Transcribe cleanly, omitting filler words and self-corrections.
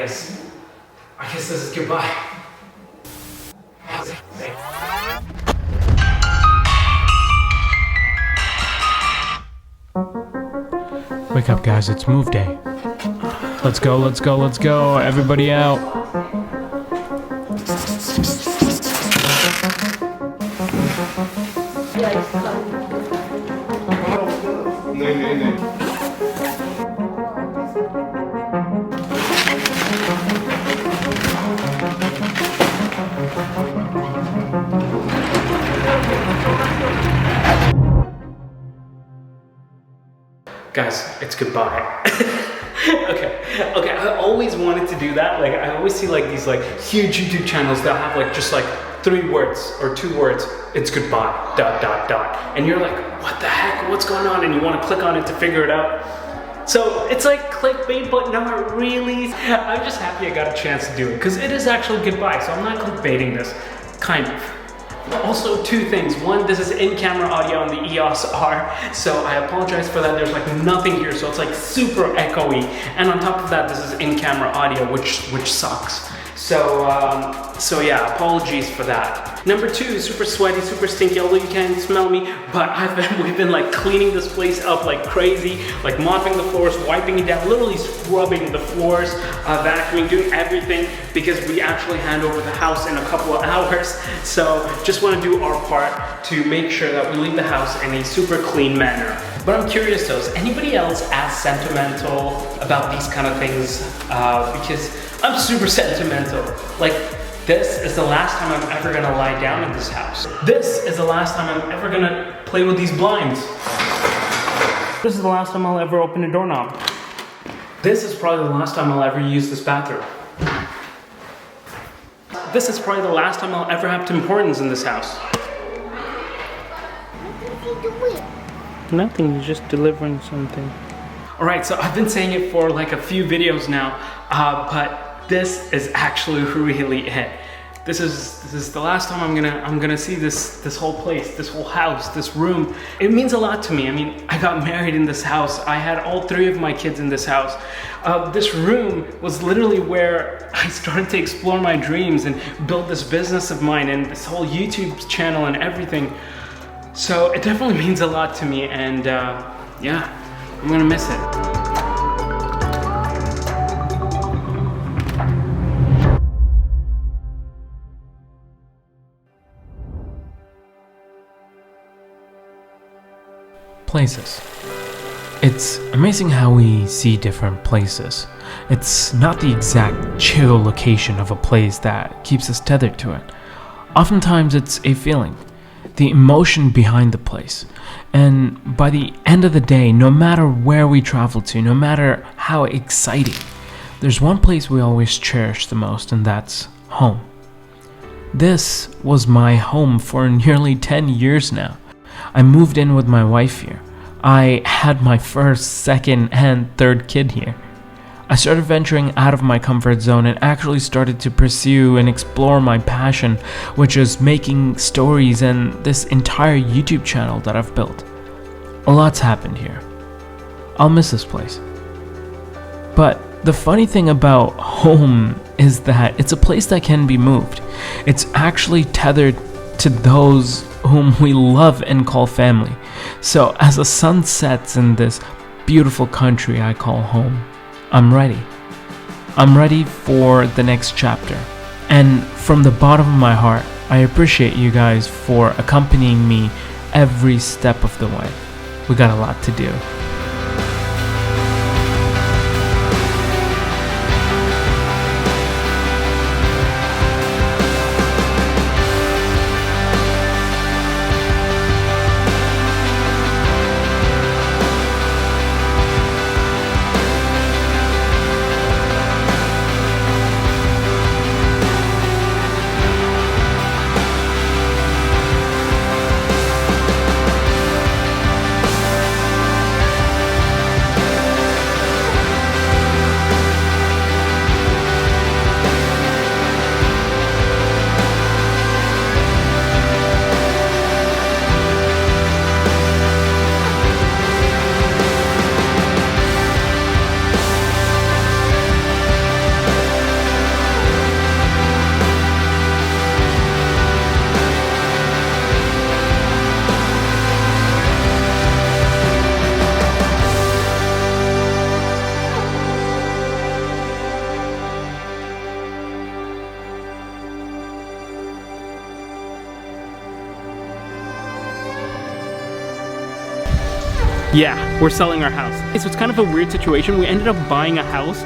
guess this is goodbye. Wake up, guys, it's move day. Let's go, let's go, let's go. Everybody out. Guys, it's goodbye. Okay, I always wanted to do that. Like, I always see like these like huge YouTube channels that have like just like 3 words or 2 words. It's goodbye, ... And you're like, what the heck, what's going on? And you want to click on it to figure it out. So it's like clickbait, but not really. I'm just happy I got a chance to do it because it is actually goodbye. So I'm not clickbaiting this, kind of. Also, 2 things. 1, this is in-camera audio on the EOS R, so I apologize for that. There's like nothing here, so it's like super echoey. And on top of that, this is in-camera audio, which sucks. So yeah, apologies for that. Number 2, super sweaty, super stinky, although you can't smell me, but we've been like cleaning this place up like crazy, like mopping the floors, wiping it down, literally scrubbing the floors, vacuuming, doing everything, because we actually hand over the house in a couple of hours. So just want to do our part to make sure that we leave the house in a super clean manner. But I'm curious though, is anybody else as sentimental about these kind of things? Because I'm super sentimental. Like, this is the last time I'm ever gonna lie down in this house. This is the last time I'm ever gonna play with these blinds. This is the last time I'll ever open a doorknob. This is probably the last time I'll ever use this bathroom. This is probably the last time I'll ever have Tim Hortons in this house. What are you doing? Nothing, you're just delivering something. Alright, so I've been saying it for like a few videos now, but this is actually really it. This is the last time I'm gonna see this whole place, this whole house, this room. It means a lot to me. I mean, I got married in this house. I had all 3 of my kids in this house. This room was literally where I started to explore my dreams and build this business of mine and this whole YouTube channel and everything. So it definitely means a lot to me, and yeah, I'm gonna miss it. Places. It's amazing how we see different places. It's not the exact chill location of a place that keeps us tethered to it. Oftentimes it's a feeling, the emotion behind the place. And by the end of the day, no matter where we travel to, no matter how exciting, there's one place we always cherish the most, and that's home. This was my home for nearly 10 years now. I moved in with my wife here. I had my first, second, and third kid here. I started venturing out of my comfort zone and actually started to pursue and explore my passion, which is making stories and this entire YouTube channel that I've built. A lot's happened here. I'll miss this place. But the funny thing about home is that it's a place that can be moved. It's actually tethered to those whom we love and call family. So as the sun sets in this beautiful country I call home, I'm ready. I'm ready for the next chapter. And from the bottom of my heart, I appreciate you guys for accompanying me every step of the way. We got a lot to do. Yeah, we're selling our house. So it's kind of a weird situation. We ended up buying a house